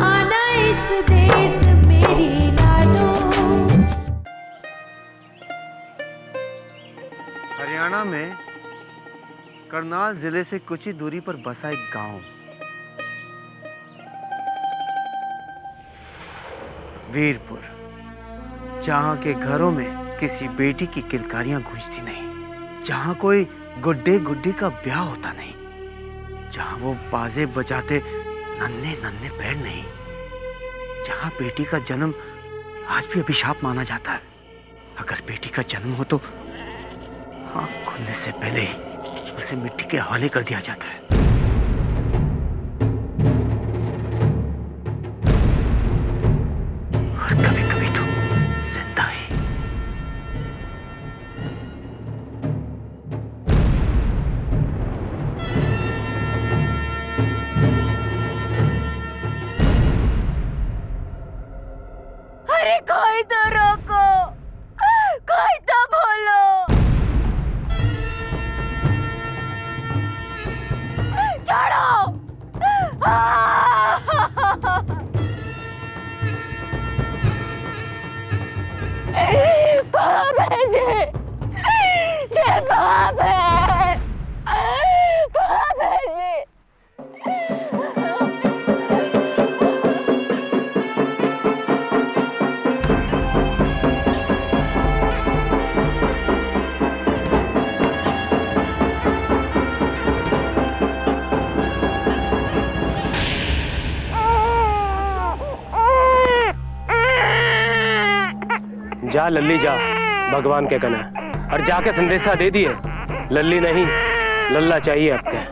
आना इस देश मेरी लाडो। हरियाणा में करनाल जिले से कुछ ही दूरी पर बसा एक गांव, वीरपुर, जहां के घरों में किसी बेटी की किलकारियां गूंजती नहीं, जहां कोई गुड्डे गुड्डी का ब्याह होता नहीं, जहां वो बाजे बजाते नन्हे नन्हे पैर नहीं, जहां बेटी का जन्म आज भी अभिशाप माना जाता है। अगर बेटी का जन्म हो तो आँख खुलने से पहले ही उसे मिट्टी के हवाले कर दिया जाता है। और कभी कभी तो जिंदा ही। अरे कोई तो रोको, कोई तो बोलो। छोड़ो। बाप है जे बाप है, बाप है जे। जा लल्ली जा भगवान के कने और जाके संदेशा दे दिए, लल्ली नहीं लल्ला चाहिए आपके।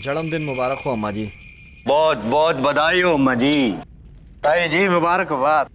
जन्मदिन मुबारक हो अम्मा जी। बहुत बहुत बधाई हो अम्मा जी। ताई जी मुबारकबाद।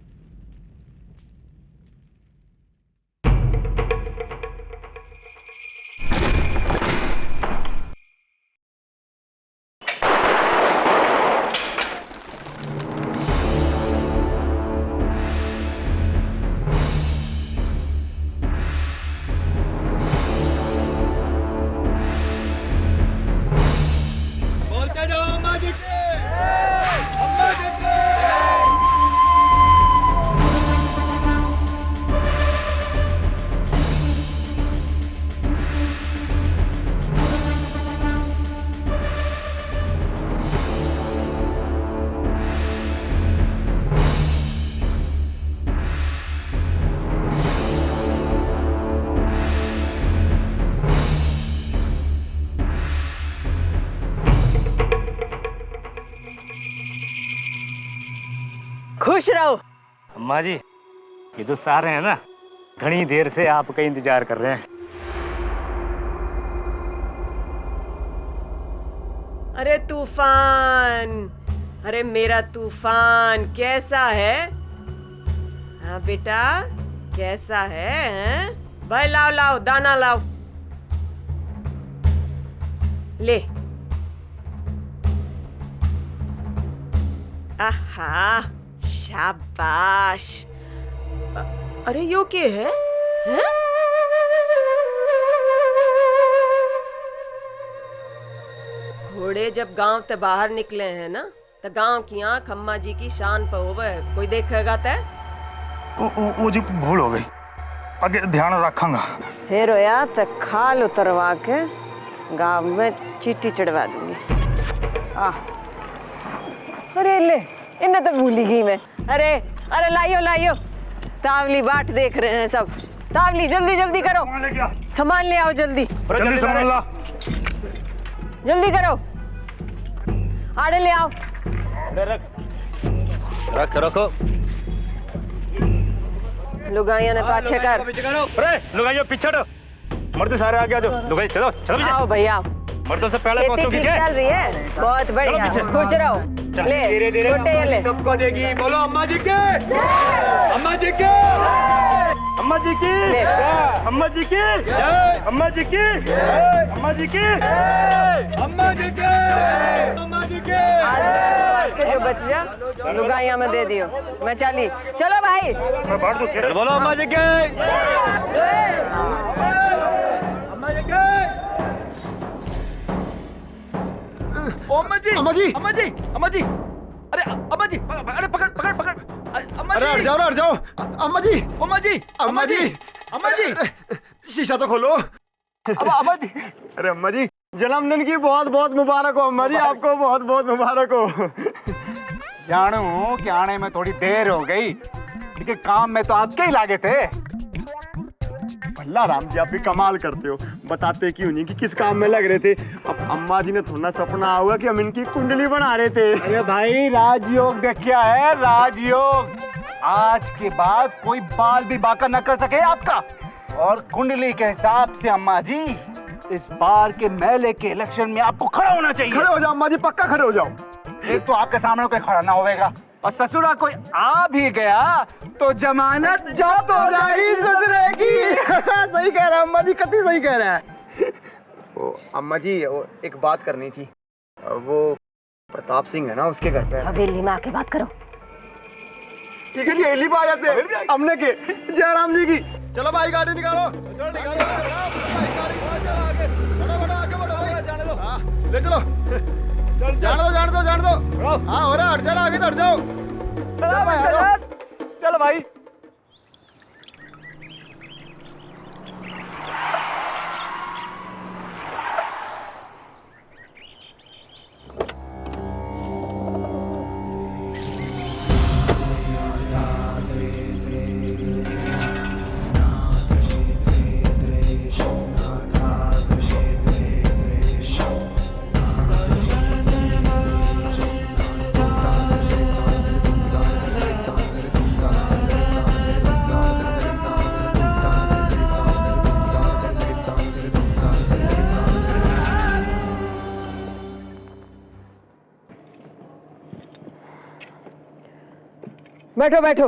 खुश रहो। अम्मा जी ये तो सारे हैं ना, घनी देर से आपका इंतजार कर रहे हैं। अरे तूफान, अरे मेरा तूफान कैसा है? हाँ बेटा कैसा है, हैं? भाई लाओ लाओ दाना लाओ, ले। आहा शाबाश। अरे यो के है? हैं? घोड़े जब गांव से बाहर निकले हैं ना, तो गांव की आंख अम्मा जी की शान पर होवे, कोई देखेगा तय? वो जी भूल हो गई, आगे ध्यान रखूंगा। फिर होया तो खाल उतरवा के गांव में चीटी चढ़वा दूंगी। अरे ले, इन्हें तो भूल ही गई मैं। अरे अरे लाइयो लाइयो, तावली बाट देख रहे हैं सब। तावली जल्दी जल्दी करो, सामान ले आओ जल्दी। जल्दी सामान ला, जल्दी करो, आड़े ले आओ। रख रखो। लुगाइया ने पाछे कर। अरे लुगाइयों पीछे हटो, मर्द सारे आगे आ जाओ। लुगाई चलो चलो पीछे। आओ भैया, मर्दों से पहले खेती पहुंचोगी ठीक क्या? चल रही है, बहुत बढ़िया, पीछे। खुश रहो। ले धीरे धीरे छोटे ये ले। सबको देगी। बोलो अम्मा जी के, अम्मा जी के, अम्मा जी की, ले। अम्मा जी की, अम्मा जी की, अम्मा जी की, अम्मा जी के, अम्मा जी के। आज के जो बच जा लुगाइया में दे दियो। मैं चली, चलो भाई। मैं बांट दूं खेत। बोलो अम्मा जी के। अम्मा जी के। अम्मा जी, अम्मा जी, अम्मा जी, अम्मा जी, अरे अम्मा जी, अरे पकड़ पकड़ पकड़, अम्मा अरे हट जी, जाओ ना, हट जाओ। अम्मा जी, अम्मा जी, अम्मा जी, अम्मा जी, शीशा तो खोलो। अम्मा जी, अरे अम्मा जी जन्मदिन की बहुत बहुत मुबारक हो अम्मा जी, आपको बहुत बहुत मुबारक हो। जानू कि आने में थोड़ी देर हो गई, लेकिन काम में तो आपके ही लागे थे। भल्ला राम जी, आप भी कमाल करते हो, बताते क्यों नहीं कि किस काम में लग रहे थे। अब अम्मा जी ने थोड़ा सपना हुआ कि हम इनकी कुंडली बना रहे थे। अरे भाई राजयोग देख क्या है, राजयोग। आज के बाद कोई बाल भी बांका न कर सके आपका। और कुंडली के हिसाब से अम्मा जी, इस बार के मेले के इलेक्शन में आपको खड़ा होना चाहिए। खड़े हो जाओ अम्मा जी, पक्का खड़े हो जाओ। एक तो आपके सामने कोई खड़ा ना होएगा, और ससुरा कोई आ भी गया तो जमानत जब्त हो जाएगी ससुरे की। सही कह रहा है अम्मा जी, कतई सही कह रहा है। वो अम्मा जी, वो एक बात करनी थी। वो प्रताप सिंह है ना, उसके घर पे। हवेली में आके बात करो। ठीक है जी, हेली पे आ जाते हैं हमने के। जयराम जी की। चलो भाई गाड़ी निकालो। हाँ, ले चलो। जान दो। हाँ हो रहा, हट जाओ आगे, हट जाओ। चलो भाई। बैठो बैठो।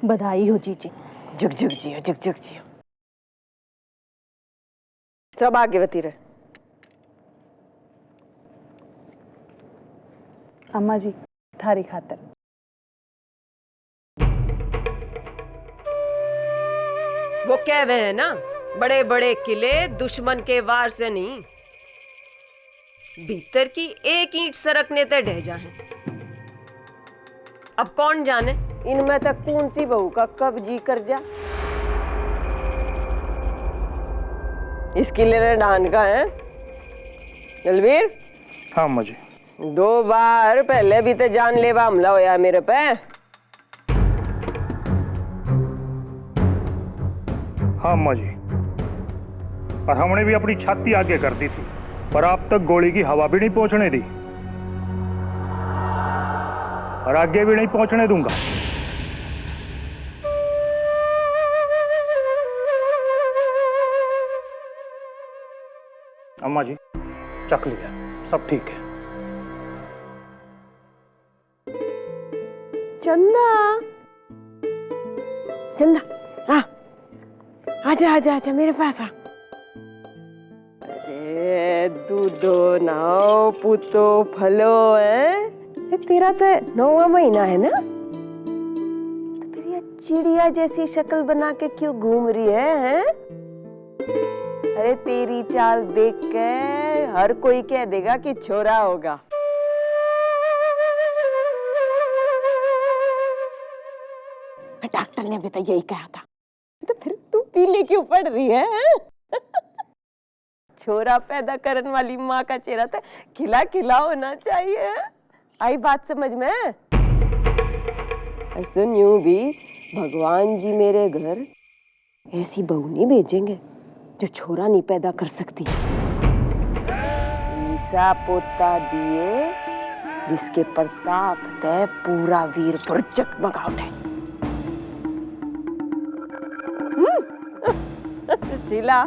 बधाई हो जीजी। जुग जुग जियो, जुग जुग जियो। सब आगे बती रहे। अम्मा जी, थारी खातर। वो कह रहे हैं ना, बड़े बड़े किले दुश्मन के वार से नहीं, भीतर की एक ईंट सरकने ते ढह जाए। अब कौन जाने इनमें तक कौन सी बहू का कब जी कर जा। इस किले ने ढान का है दलवीर। हाँ अम्मा जी। 2 बार पहले भी तो जानलेवा हमला होया मेरे पे। हाँ अम्मा जी, और हमने भी अपनी छाती आगे कर दी थी, पर आप तक गोली की हवा भी नहीं पहुंचने दी, और आगे भी नहीं पहुंचने दूंगा। अम्मा जी, चख लिया, सब ठीक है। चंदा, चंदा, आ, आजा आजा आजा मेरे पास आ। अरे दूधो नाओ पुतो फलो है। तेरा तो 9वां महीना है ना, तो फिर ये चिड़िया जैसी शक्ल बना के क्यों घूम रही है? अरे तेरी चाल देख के हर कोई कह देगा कि छोरा होगा। डॉक्टर ने भी तो यही कहा था, तो फिर तू पीली क्यों पड़ रही है? छोरा पैदा करने वाली माँ का चेहरा तो खिला खिला होना चाहिए। आई बात समझ में? सुन, यूं भी भगवान जी मेरे घर ऐसी बहू नहीं भेजेंगे जो छोरा नहीं पैदा कर सकती। ऐसा पोता दिए जिसके प्रताप ते पूरा वीरपुर जगमगा उठे। शीला,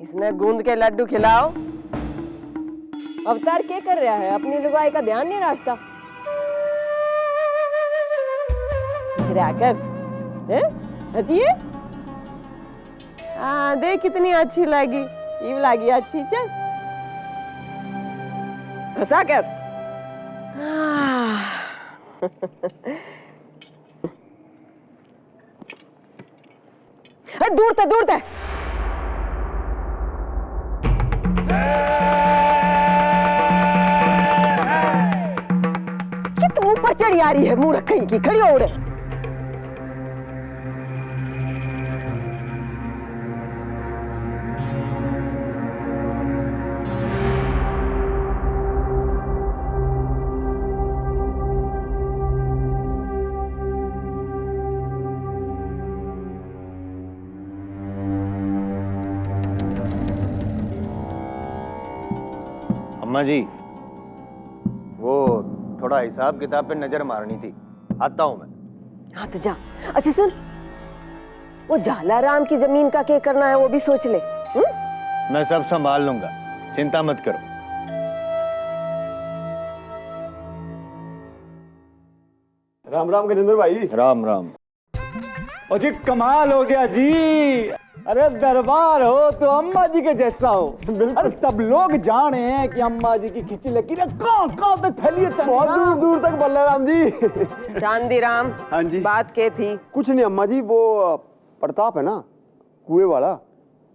इसने गूंद के लड्डू खिलाओ। अवतार क्या कर रहा है? अपनी लुगाई का ध्यान नहीं रखता। आकर हंसिए। हाँ, देख कितनी अच्छी लगी। ये लगी अच्छी, चल हंसा कर। दूर थे, दूर थे। कि तुम ऊपर चढ़ी आ रही है, मुंह रखी की खड़ी हो रहे। अम्मा जी, वो थोड़ा हिसाब किताब पे नजर मारनी थी, आता हूं मैं। हाँ तो जा। अच्छा सुन, वो झालाराम की जमीन का क्या करना है वो भी सोच ले। मैं सब संभाल लूंगा, चिंता मत करो। राम राम गजेंद्र भाई। राम राम। और जी कमाल हो गया जी। अरे दरबार हो तो अम्मा जी के जैसा हो। अरे सब लोग जाने हैं कि अम्मा जी की खिंची लकीरें कहाँ तक फैली है, बहुत दूर दूर तक। बल्लाराम जी। चांदीराम, हाँ जी। बात क्या थी? कुछ नहीं अम्मा जी, वो प्रताप है ना कुएं वाला,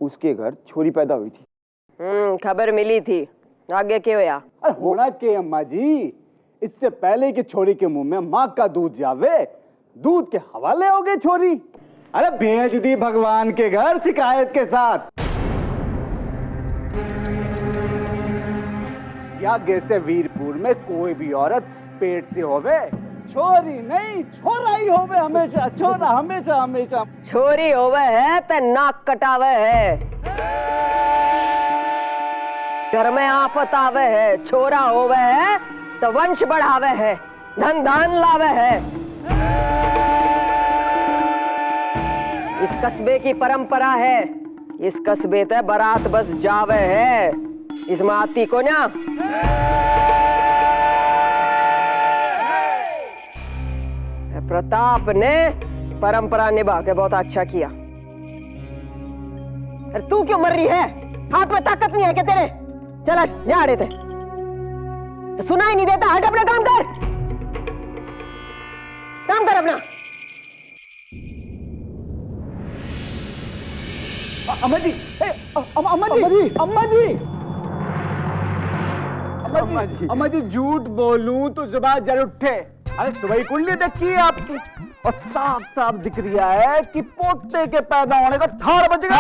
उसके घर छोरी पैदा हुई थी। खबर मिली थी, आगे क्या हुआ? अरे होना के अम्मा जी, इससे पहले कि छोरी के मुंह में माँ का दूध जावे, दूध के हवाले हो गई छोरी। अरे भेज दी भगवान के घर शिकायत के साथ। आगे से वीरपुर में कोई भी औरत पेट से होवे, छोरी नहीं छोरा ही होवे हमेशा, छोरा हमेशा हमेशा। छोरी होवे है तो नाक कटावे है, घर में आफत आवे है। छोरा होवे है तो वंश बढ़ावे है, धन धान लावे है। इस कस्बे की परंपरा है, इस कस्बे ते बारात बस जावे है। इस माती को ना प्रताप ने परंपरा निभा के बहुत अच्छा किया। अरे तू क्यों मर रही है? हाथ में ताकत नहीं है क्या तेरे? चल जा रहे थे, सुनाई नहीं देता। हट, अपना काम कर, काम कर अपना। अम्मा जी, अम्मा जी, अम्मा जी, अम्मा जी, झूठ बोलूं तो जुबान जल उठे। अरे सुबह ही कुंडली देखी है आपकी, और साफ साफ दिख रहा है कि पोते के पैदा होने का थाड़ बजेगा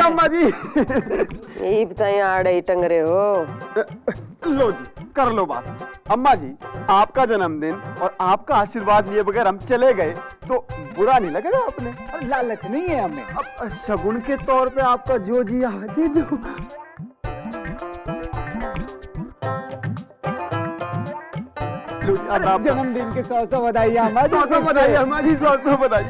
अम्मा जी। यही बताइए, आड़े ही टंग रहे हो। लो जी, कर लो बात। अम्मा जी, आपका जन्मदिन और आपका आशीर्वाद लिए बगैर हम चले गए तो बुरा नहीं लगेगा आपने? अरे लालच नहीं है हमें, अब शगुन के तौर पे आपका जो जी दे दो। जन्मदिन के 100 बधाई अम्मा जी, 100 बधाई अम्मा जी, 100 बधाई।